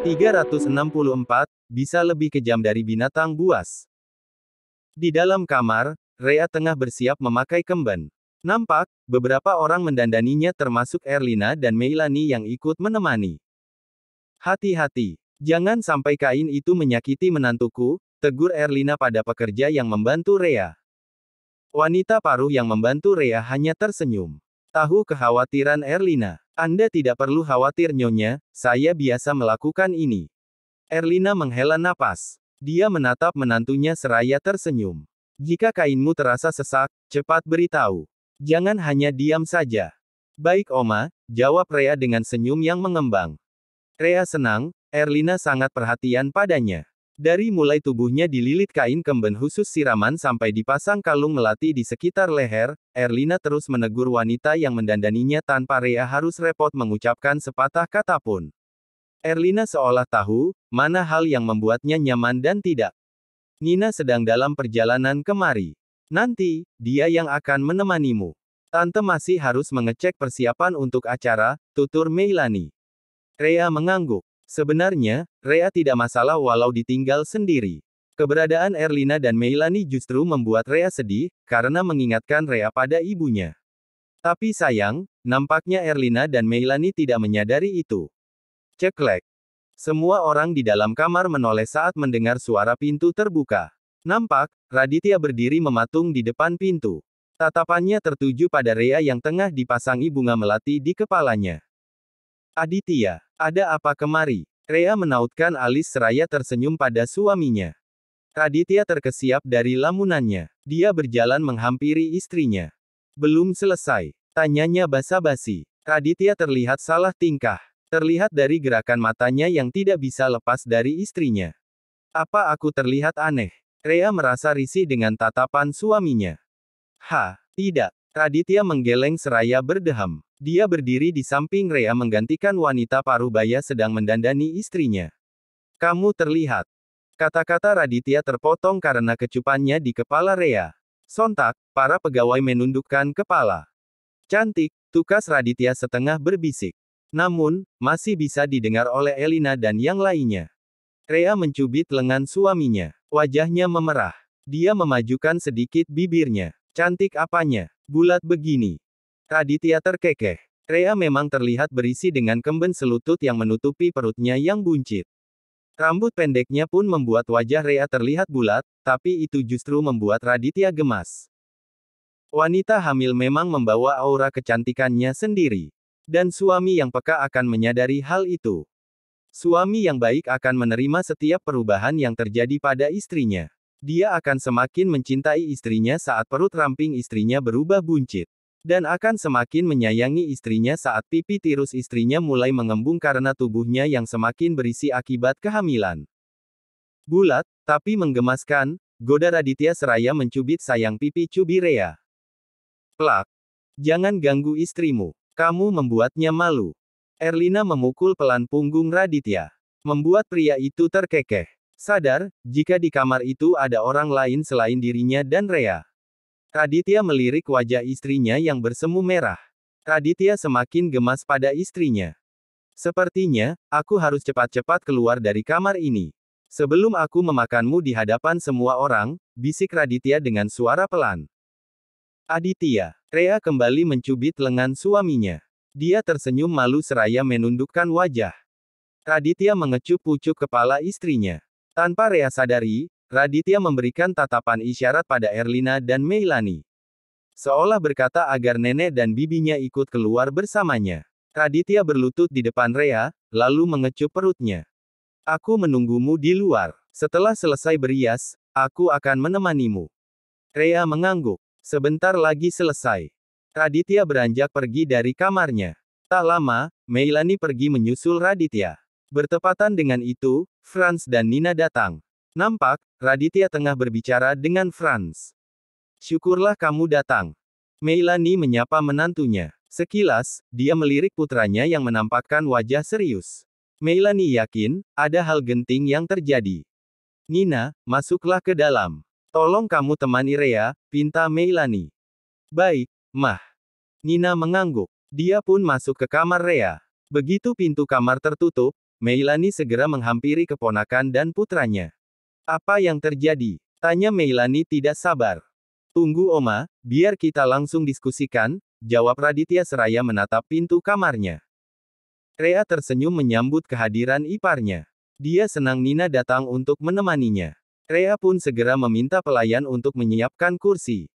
364, bisa lebih kejam dari binatang buas. Di dalam kamar, Rea tengah bersiap memakai kemben. Nampak, beberapa orang mendandaninya termasuk Erlina dan Meilani yang ikut menemani. Hati-hati, jangan sampai kain itu menyakiti menantuku, tegur Erlina pada pekerja yang membantu Rea. Wanita paruh yang membantu Rea hanya tersenyum. Tahu kekhawatiran Erlina. Anda tidak perlu khawatir nyonya, saya biasa melakukan ini. Erlina menghela napas. Dia menatap menantunya seraya tersenyum. Jika kainmu terasa sesak, cepat beritahu. Jangan hanya diam saja. Baik Oma, jawab Rea dengan senyum yang mengembang. Rea senang, Erlina sangat perhatian padanya. Dari mulai tubuhnya dililit kain kemben khusus siraman sampai dipasang kalung melati di sekitar leher, Erlina terus menegur wanita yang mendandaninya tanpa Rea harus repot mengucapkan sepatah kata pun. Erlina seolah tahu, mana hal yang membuatnya nyaman dan tidak. Nina sedang dalam perjalanan kemari. Nanti, dia yang akan menemanimu. Tante masih harus mengecek persiapan untuk acara, tutur Meilani. Rea mengangguk. Sebenarnya, Rea tidak masalah walau ditinggal sendiri. Keberadaan Erlina dan Meilani justru membuat Rea sedih, karena mengingatkan Rea pada ibunya. Tapi sayang, nampaknya Erlina dan Meilani tidak menyadari itu. Ceklek. Semua orang di dalam kamar menoleh saat mendengar suara pintu terbuka. Nampak, Raditya berdiri mematung di depan pintu. Tatapannya tertuju pada Rea yang tengah dipasangi bunga melati di kepalanya. Aditya, ada apa kemari? Rea menautkan alis seraya tersenyum pada suaminya. Raditya terkesiap dari lamunannya. Dia berjalan menghampiri istrinya. Belum selesai. Tanyanya basa-basi. Raditya terlihat salah tingkah. Terlihat dari gerakan matanya yang tidak bisa lepas dari istrinya. Apa aku terlihat aneh? Rea merasa risih dengan tatapan suaminya. Tidak. Raditya menggeleng seraya berdeham. Dia berdiri di samping Rea menggantikan wanita parubaya sedang mendandani istrinya. Kamu terlihat. Kata-kata Raditya terpotong karena kecupannya di kepala Rea. Sontak, para pegawai menundukkan kepala. Cantik, tukas Raditya setengah berbisik. Namun, masih bisa didengar oleh Elina dan yang lainnya. Rea mencubit lengan suaminya. Wajahnya memerah. Dia memajukan sedikit bibirnya. Cantik apanya? Bulat begini. Raditya terkekeh. Rea memang terlihat berisi dengan kemben selutut yang menutupi perutnya yang buncit. Rambut pendeknya pun membuat wajah Rea terlihat bulat, tapi itu justru membuat Raditya gemas. Wanita hamil memang membawa aura kecantikannya sendiri. Dan suami yang peka akan menyadari hal itu. Suami yang baik akan menerima setiap perubahan yang terjadi pada istrinya. Dia akan semakin mencintai istrinya saat perut ramping istrinya berubah buncit. Dan akan semakin menyayangi istrinya saat pipi tirus istrinya mulai mengembung karena tubuhnya yang semakin berisi akibat kehamilan. Bulat, tapi menggemaskan, goda Raditya seraya mencubit sayang pipi cubi Rea. Plak. Jangan ganggu istrimu. Kamu membuatnya malu. Erlina memukul pelan punggung Raditya. Membuat pria itu terkekeh. Sadar, jika di kamar itu ada orang lain selain dirinya dan Rea. Raditya melirik wajah istrinya yang bersemu merah. Raditya semakin gemas pada istrinya. Sepertinya, aku harus cepat-cepat keluar dari kamar ini. Sebelum aku memakanmu di hadapan semua orang, bisik Raditya dengan suara pelan. Aditya. Rea kembali mencubit lengan suaminya. Dia tersenyum malu seraya menundukkan wajah. Raditya mengecup pucuk kepala istrinya. Tanpa Rea sadari, Raditya memberikan tatapan isyarat pada Erlina dan Meilani. Seolah berkata agar nenek dan bibinya ikut keluar bersamanya. Raditya berlutut di depan Rea, lalu mengecup perutnya. Aku menunggumu di luar. Setelah selesai berias, aku akan menemanimu. Rea mengangguk. Sebentar lagi selesai. Raditya beranjak pergi dari kamarnya. Tak lama, Meilani pergi menyusul Raditya. Bertepatan dengan itu, Franz dan Nina datang. Nampak, Raditya tengah berbicara dengan Franz. Syukurlah kamu datang. Meilani menyapa menantunya. Sekilas, dia melirik putranya yang menampakkan wajah serius. Meilani yakin, ada hal genting yang terjadi. Nina, masuklah ke dalam. Tolong kamu temani Rea, pinta Meilani. Baik, Mah. Nina mengangguk. Dia pun masuk ke kamar Rea. Begitu pintu kamar tertutup, Meilani segera menghampiri keponakan dan putranya. Apa yang terjadi? Tanya Meilani tidak sabar. Tunggu Oma, biar kita langsung diskusikan, jawab Raditya seraya menatap pintu kamarnya. Rea tersenyum menyambut kehadiran iparnya. Dia senang Nina datang untuk menemaninya. Rea pun segera meminta pelayan untuk menyiapkan kursi.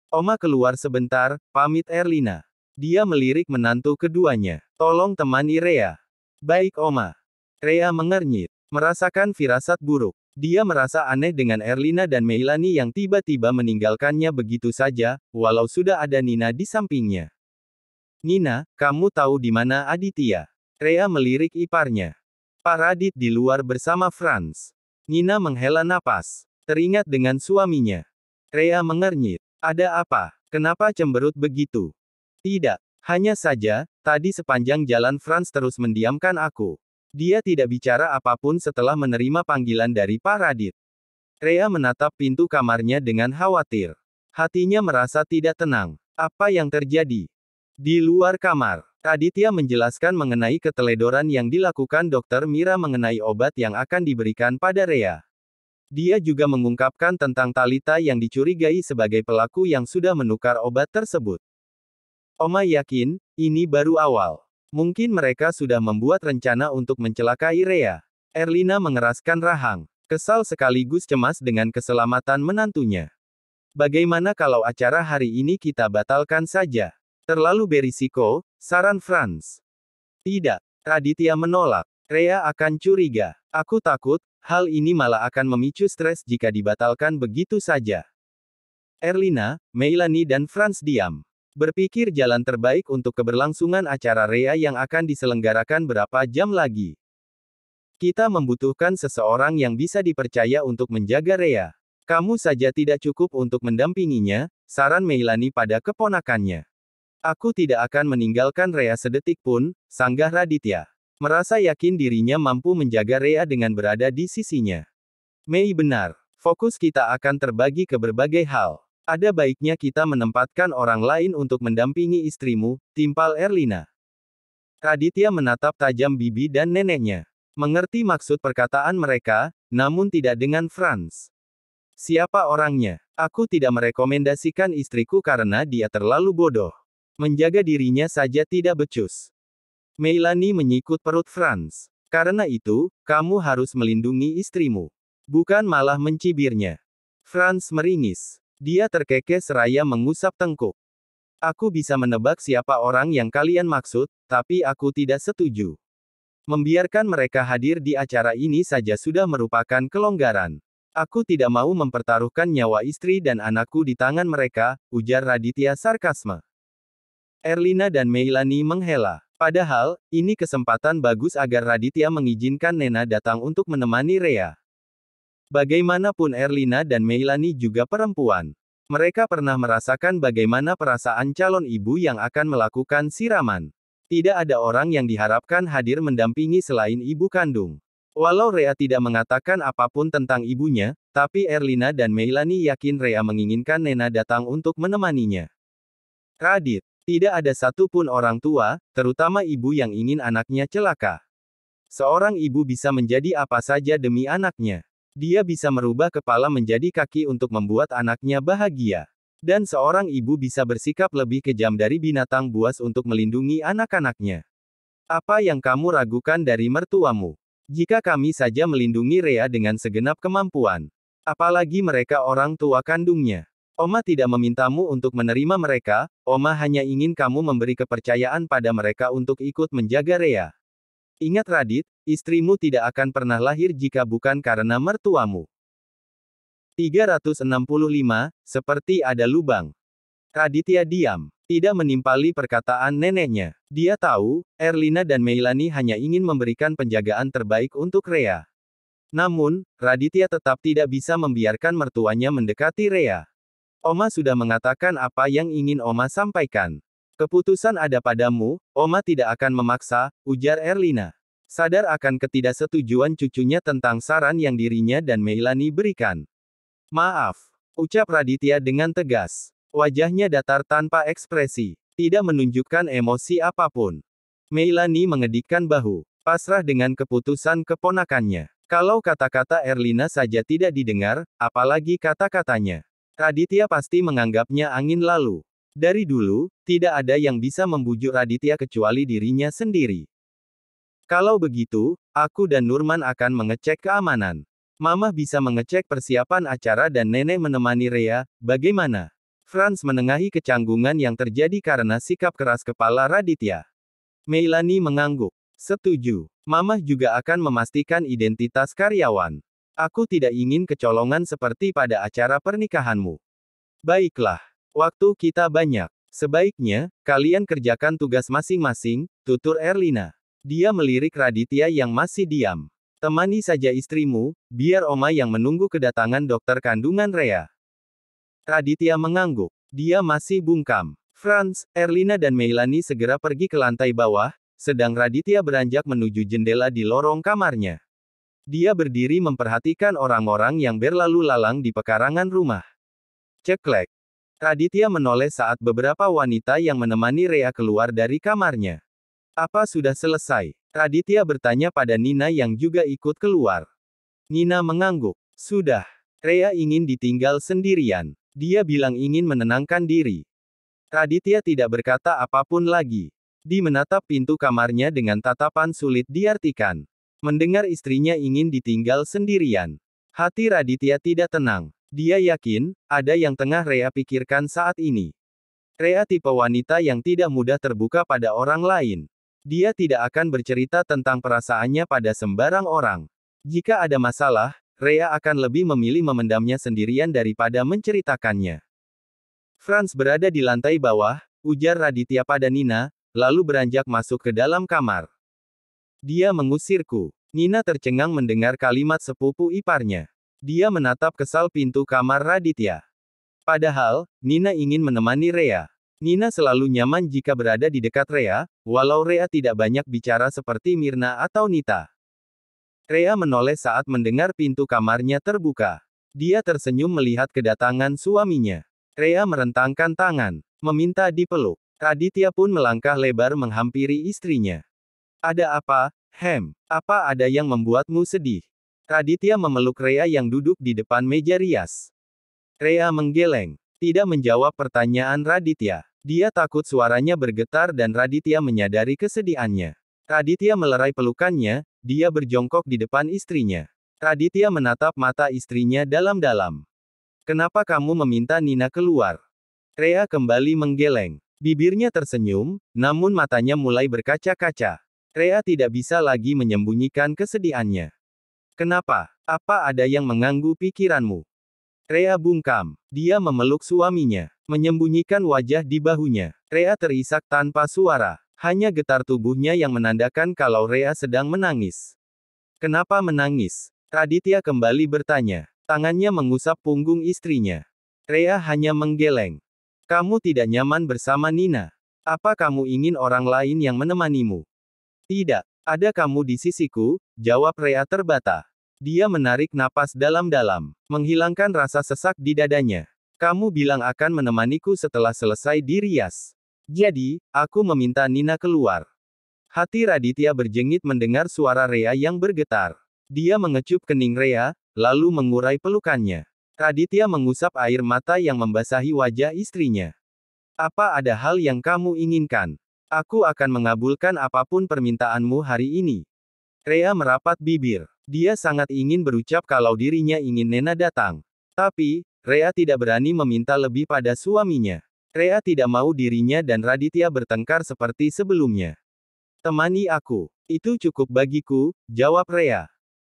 Oma keluar sebentar, pamit Erlina. Dia melirik menantu keduanya. Tolong temani Rea. Baik Oma. Rea mengernyit. Merasakan firasat buruk. Dia merasa aneh dengan Erlina dan Meilani yang tiba-tiba meninggalkannya begitu saja, walau sudah ada Nina di sampingnya. Nina, kamu tahu di mana Aditya? Rea melirik iparnya. Pak Radit di luar bersama Franz. Nina menghela napas. Teringat dengan suaminya. Rea mengernyit. Ada apa? Kenapa cemberut begitu? Tidak. Hanya saja, tadi sepanjang jalan Franz terus mendiamkan aku. Dia tidak bicara apapun setelah menerima panggilan dari Pak Radit. Rea menatap pintu kamarnya dengan khawatir. Hatinya merasa tidak tenang. Apa yang terjadi? Di luar kamar, Raditya menjelaskan mengenai keteledoran yang dilakukan Dr. Mira mengenai obat yang akan diberikan pada Rea. Dia juga mengungkapkan tentang Talita yang dicurigai sebagai pelaku yang sudah menukar obat tersebut. Oma yakin, ini baru awal. Mungkin mereka sudah membuat rencana untuk mencelakai Rea. Erlina mengeraskan rahang. Kesal sekaligus cemas dengan keselamatan menantunya. Bagaimana kalau acara hari ini kita batalkan saja? Terlalu berisiko, saran Franz. Tidak. Raditya menolak. Rea akan curiga. Aku takut, hal ini malah akan memicu stres jika dibatalkan begitu saja. Erlina, Meilani dan Franz diam. Berpikir jalan terbaik untuk keberlangsungan acara Rea yang akan diselenggarakan berapa jam lagi. Kita membutuhkan seseorang yang bisa dipercaya untuk menjaga Rea. Kamu saja tidak cukup untuk mendampinginya, saran Meilani pada keponakannya. Aku tidak akan meninggalkan Rea sedetik pun, sanggah Raditya. Merasa yakin dirinya mampu menjaga Rea dengan berada di sisinya. Mei benar. Fokus kita akan terbagi ke berbagai hal. Ada baiknya kita menempatkan orang lain untuk mendampingi istrimu, timpal Erlina. Raditya menatap tajam bibi dan neneknya. Mengerti maksud perkataan mereka, namun tidak dengan Franz. Siapa orangnya? Aku tidak merekomendasikan istriku karena dia terlalu bodoh. Menjaga dirinya saja tidak becus. Meilani menyikut perut Franz. Karena itu, kamu harus melindungi istrimu. Bukan malah mencibirnya. Franz meringis. Dia terkekeh seraya mengusap tengkuk. Aku bisa menebak siapa orang yang kalian maksud, tapi aku tidak setuju. Membiarkan mereka hadir di acara ini saja sudah merupakan kelonggaran. Aku tidak mau mempertaruhkan nyawa istri dan anakku di tangan mereka, ujar Raditya sarkasme. Erlina dan Meilani menghela. Padahal, ini kesempatan bagus agar Raditya mengizinkan Nena datang untuk menemani Rea. Bagaimanapun Erlina dan Meilani juga perempuan. Mereka pernah merasakan bagaimana perasaan calon ibu yang akan melakukan siraman. Tidak ada orang yang diharapkan hadir mendampingi selain ibu kandung. Walau Rea tidak mengatakan apapun tentang ibunya, tapi Erlina dan Meilani yakin Rea menginginkan Nena datang untuk menemaninya. Radit, tidak ada satupun orang tua, terutama ibu yang ingin anaknya celaka. Seorang ibu bisa menjadi apa saja demi anaknya. Dia bisa merubah kepala menjadi kaki untuk membuat anaknya bahagia. Dan seorang ibu bisa bersikap lebih kejam dari binatang buas untuk melindungi anak-anaknya. Apa yang kamu ragukan dari mertuamu? Jika kami saja melindungi Rea dengan segenap kemampuan. Apalagi mereka orang tua kandungnya. Oma tidak memintamu untuk menerima mereka, Oma hanya ingin kamu memberi kepercayaan pada mereka untuk ikut menjaga Rea. Ingat Radit, istrimu tidak akan pernah lahir jika bukan karena mertuamu. 365, seperti ada lubang. Raditya diam. Tidak menimpali perkataan neneknya. Dia tahu, Erlina dan Meilani hanya ingin memberikan penjagaan terbaik untuk Rea. Namun, Raditya tetap tidak bisa membiarkan mertuanya mendekati Rea. Oma sudah mengatakan apa yang ingin Oma sampaikan. Keputusan ada padamu, Oma tidak akan memaksa, ujar Erlina. Sadar akan ketidaksetujuan cucunya tentang saran yang dirinya dan Meilani berikan. Maaf, ucap Raditya dengan tegas. Wajahnya datar tanpa ekspresi. Tidak menunjukkan emosi apapun. Meilani mengedikkan bahu. pasrah dengan keputusan keponakannya. Kalau kata-kata Erlina saja tidak didengar, apalagi kata-katanya. Raditya pasti menganggapnya angin lalu. Dari dulu, tidak ada yang bisa membujuk Raditya kecuali dirinya sendiri. Kalau begitu, aku dan Nurman akan mengecek keamanan. Mama bisa mengecek persiapan acara dan nenek menemani Rea, bagaimana? Franz menengahi kecanggungan yang terjadi karena sikap keras kepala Raditya. Meilani mengangguk. Setuju. Mama juga akan memastikan identitas karyawan. Aku tidak ingin kecolongan seperti pada acara pernikahanmu. Baiklah. Waktu kita banyak. Sebaiknya, kalian kerjakan tugas masing-masing, tutur Erlina. Dia melirik Raditya yang masih diam. Temani saja istrimu, biar Oma yang menunggu kedatangan dokter kandungan Rea. Raditya mengangguk. Dia masih bungkam. Franz, Erlina dan Meilani segera pergi ke lantai bawah, sedang Raditya beranjak menuju jendela di lorong kamarnya. Dia berdiri memperhatikan orang-orang yang berlalu lalang di pekarangan rumah. Ceklek. Raditya menoleh saat beberapa wanita yang menemani Rea keluar dari kamarnya. Apa sudah selesai? Raditya bertanya pada Nina yang juga ikut keluar. Nina mengangguk. Sudah. Rea ingin ditinggal sendirian. Dia bilang ingin menenangkan diri. Raditya tidak berkata apapun lagi. Dia menatap pintu kamarnya dengan tatapan sulit diartikan. Mendengar istrinya ingin ditinggal sendirian. Hati Raditya tidak tenang. Dia yakin, ada yang tengah Rea pikirkan saat ini. Rea tipe wanita yang tidak mudah terbuka pada orang lain. Dia tidak akan bercerita tentang perasaannya pada sembarang orang. Jika ada masalah, Rea akan lebih memilih memendamnya sendirian daripada menceritakannya. Franz berada di lantai bawah, ujar Raditya pada Nina, lalu beranjak masuk ke dalam kamar. Dia mengusirku. Nina tercengang mendengar kalimat sepupu iparnya. Dia menatap kesal pintu kamar Raditya. Padahal, Nina ingin menemani Rea. Nina selalu nyaman jika berada di dekat Rea, walau Rea tidak banyak bicara seperti Mirna atau Nita. Rea menoleh saat mendengar pintu kamarnya terbuka. Dia tersenyum melihat kedatangan suaminya. Rea merentangkan tangan, meminta dipeluk. Raditya pun melangkah lebar menghampiri istrinya. Ada apa, Hem? Apa ada yang membuatmu sedih? Raditya memeluk Rea yang duduk di depan meja rias. Rea menggeleng, tidak menjawab pertanyaan Raditya. Dia takut suaranya bergetar dan Raditya menyadari kesedihannya. Raditya melerai pelukannya, dia berjongkok di depan istrinya. Raditya menatap mata istrinya dalam-dalam. Kenapa kamu meminta Nina keluar? Rea kembali menggeleng. Bibirnya tersenyum, namun matanya mulai berkaca-kaca. Rea tidak bisa lagi menyembunyikan kesedihannya. Kenapa? Apa ada yang mengganggu pikiranmu? Rea bungkam. Dia memeluk suaminya, menyembunyikan wajah di bahunya. Rea terisak tanpa suara. Hanya getar tubuhnya yang menandakan kalau Rea sedang menangis. Kenapa menangis? Raditya kembali bertanya. Tangannya mengusap punggung istrinya. Rea hanya menggeleng. Kamu tidak nyaman bersama Nina. Apa kamu ingin orang lain yang menemanimu? Tidak. Ada kamu di sisiku, jawab Rea terbata. Dia menarik napas dalam-dalam, menghilangkan rasa sesak di dadanya. Kamu bilang akan menemaniku setelah selesai dirias. Jadi, aku meminta Nina keluar. Hati Raditya berjengit mendengar suara Rea yang bergetar. Dia mengecup kening Rea, lalu mengurai pelukannya. Raditya mengusap air mata yang membasahi wajah istrinya. Apa ada hal yang kamu inginkan? Aku akan mengabulkan apapun permintaanmu hari ini. Rea merapat bibir. Dia sangat ingin berucap kalau dirinya ingin Nena datang. Tapi, Rea tidak berani meminta lebih pada suaminya. Rea tidak mau dirinya dan Raditya bertengkar seperti sebelumnya. Temani aku. Itu cukup bagiku, jawab Rea.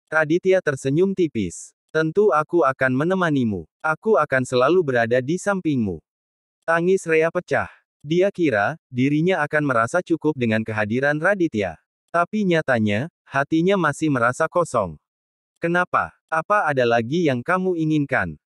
Raditya tersenyum tipis. Tentu aku akan menemanimu. Aku akan selalu berada di sampingmu. Tangis Rea pecah. Dia kira, dirinya akan merasa cukup dengan kehadiran Raditya. Tapi nyatanya, hatinya masih merasa kosong. Kenapa? Apa ada lagi yang kamu inginkan?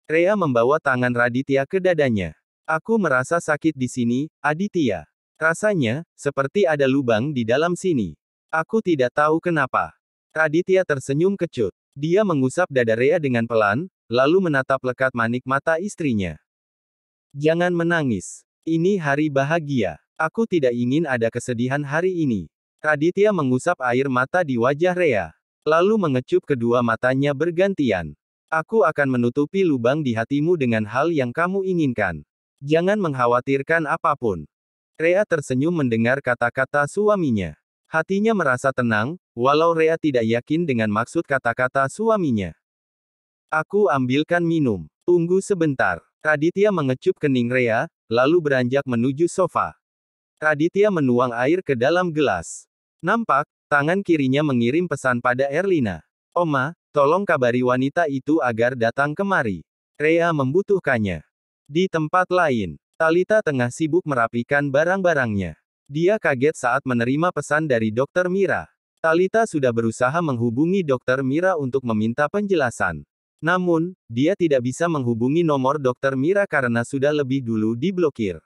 Rea membawa tangan Raditya ke dadanya. Aku merasa sakit di sini, Aditya. Rasanya, seperti ada lubang di dalam sini. Aku tidak tahu kenapa. Raditya tersenyum kecut. Dia mengusap dada Rea dengan pelan, lalu menatap lekat manik mata istrinya. Jangan menangis. Ini hari bahagia. Aku tidak ingin ada kesedihan hari ini. Raditya mengusap air mata di wajah Rea. Lalu mengecup kedua matanya bergantian. Aku akan menutupi lubang di hatimu dengan hal yang kamu inginkan. Jangan mengkhawatirkan apapun. Rea tersenyum mendengar kata-kata suaminya. Hatinya merasa tenang, walau Rea tidak yakin dengan maksud kata-kata suaminya. Aku ambilkan minum. Tunggu sebentar. Raditya mengecup kening Rea, lalu beranjak menuju sofa. Raditya menuang air ke dalam gelas. Nampak, tangan kirinya mengirim pesan pada Erlina. Oma, tolong kabari wanita itu agar datang kemari. Rea membutuhkannya. Di tempat lain, Talita tengah sibuk merapikan barang-barangnya. Dia kaget saat menerima pesan dari Dokter Mira. Talita sudah berusaha menghubungi Dokter Mira untuk meminta penjelasan. Namun, dia tidak bisa menghubungi nomor Dokter Mira karena sudah lebih dulu diblokir.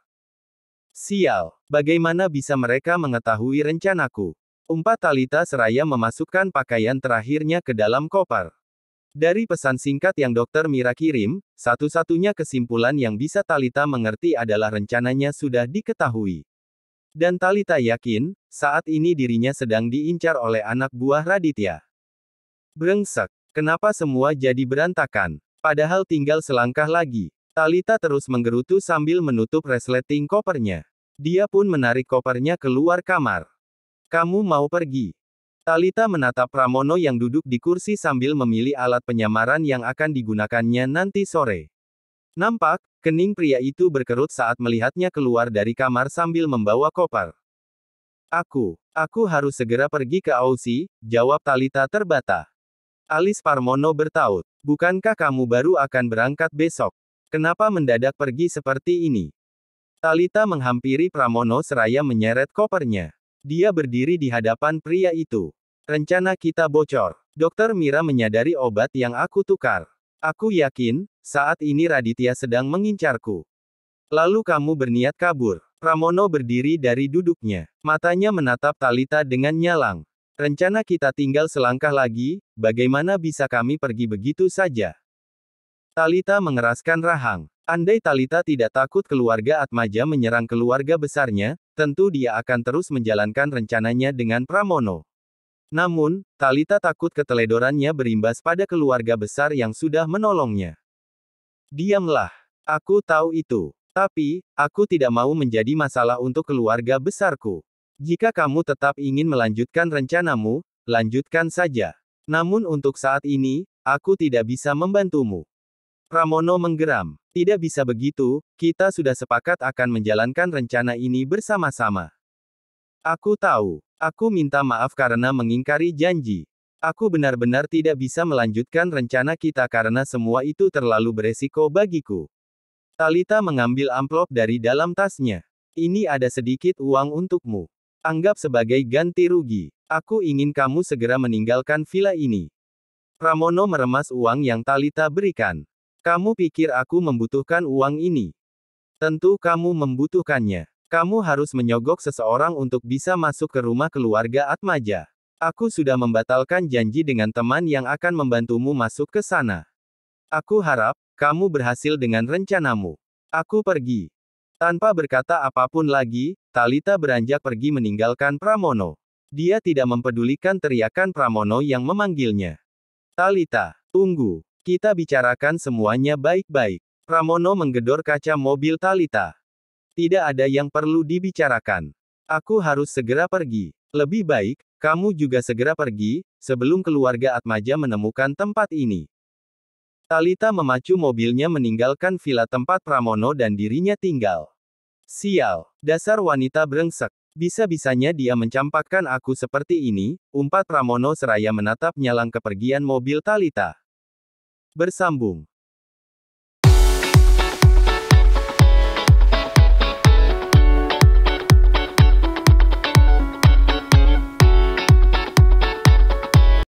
Sial, bagaimana bisa mereka mengetahui rencanaku? Umpat Talita seraya memasukkan pakaian terakhirnya ke dalam koper. Dari pesan singkat yang Dokter Mira kirim, satu-satunya kesimpulan yang bisa Talita mengerti adalah rencananya sudah diketahui. Dan Talita yakin, saat ini dirinya sedang diincar oleh anak buah Raditya. Brengsek, kenapa semua jadi berantakan? Padahal tinggal selangkah lagi. Talita terus menggerutu sambil menutup resleting kopernya. Dia pun menarik kopernya keluar kamar. Kamu mau pergi? Talita menatap Pramono yang duduk di kursi sambil memilih alat penyamaran yang akan digunakannya nanti sore. Nampak, kening pria itu berkerut saat melihatnya keluar dari kamar sambil membawa koper. Aku harus segera pergi ke Aussie, jawab Talita terbata. Alis Parmono bertaut. Bukankah kamu baru akan berangkat besok? Kenapa mendadak pergi seperti ini? Talita menghampiri Pramono seraya menyeret kopernya. Dia berdiri di hadapan pria itu. Rencana kita bocor. Dokter Mira menyadari obat yang aku tukar. Aku yakin, saat ini Raditya sedang mengincarku. Lalu kamu berniat kabur. Pramono berdiri dari duduknya. Matanya menatap Talita dengan nyalang. Rencana kita tinggal selangkah lagi, bagaimana bisa kami pergi begitu saja? Talita mengeraskan rahang. Andai Talita tidak takut keluarga Atmaja menyerang keluarga besarnya, tentu dia akan terus menjalankan rencananya dengan Pramono. Namun, Talita takut keteledorannya berimbas pada keluarga besar yang sudah menolongnya. Diamlah. Aku tahu itu. Tapi, aku tidak mau menjadi masalah untuk keluarga besarku. Jika kamu tetap ingin melanjutkan rencanamu, lanjutkan saja. Namun untuk saat ini, aku tidak bisa membantumu. Pramono menggeram. Tidak bisa begitu, kita sudah sepakat akan menjalankan rencana ini bersama-sama. Aku tahu. Aku minta maaf karena mengingkari janji. Aku benar-benar tidak bisa melanjutkan rencana kita karena semua itu terlalu beresiko bagiku. Talita mengambil amplop dari dalam tasnya. Ini ada sedikit uang untukmu. Anggap sebagai ganti rugi. Aku ingin kamu segera meninggalkan villa ini. Pramono meremas uang yang Talita berikan. Kamu pikir aku membutuhkan uang ini? Tentu kamu membutuhkannya. Kamu harus menyogok seseorang untuk bisa masuk ke rumah keluarga Atmaja. Aku sudah membatalkan janji dengan teman yang akan membantumu masuk ke sana. Aku harap, kamu berhasil dengan rencanamu. Aku pergi. Tanpa berkata apapun lagi, Talita beranjak pergi meninggalkan Pramono. Dia tidak mempedulikan teriakan Pramono yang memanggilnya. Talita, tunggu. Kita bicarakan semuanya baik-baik. Pramono menggedor kaca mobil Talita. Tidak ada yang perlu dibicarakan. Aku harus segera pergi. Lebih baik, kamu juga segera pergi, sebelum keluarga Atmaja menemukan tempat ini. Talita memacu mobilnya meninggalkan villa tempat Pramono dan dirinya tinggal. Sial, dasar wanita brengsek. Bisa-bisanya dia mencampakkan aku seperti ini, umpat Pramono seraya menatap nyalang kepergian mobil Talita. Bersambung.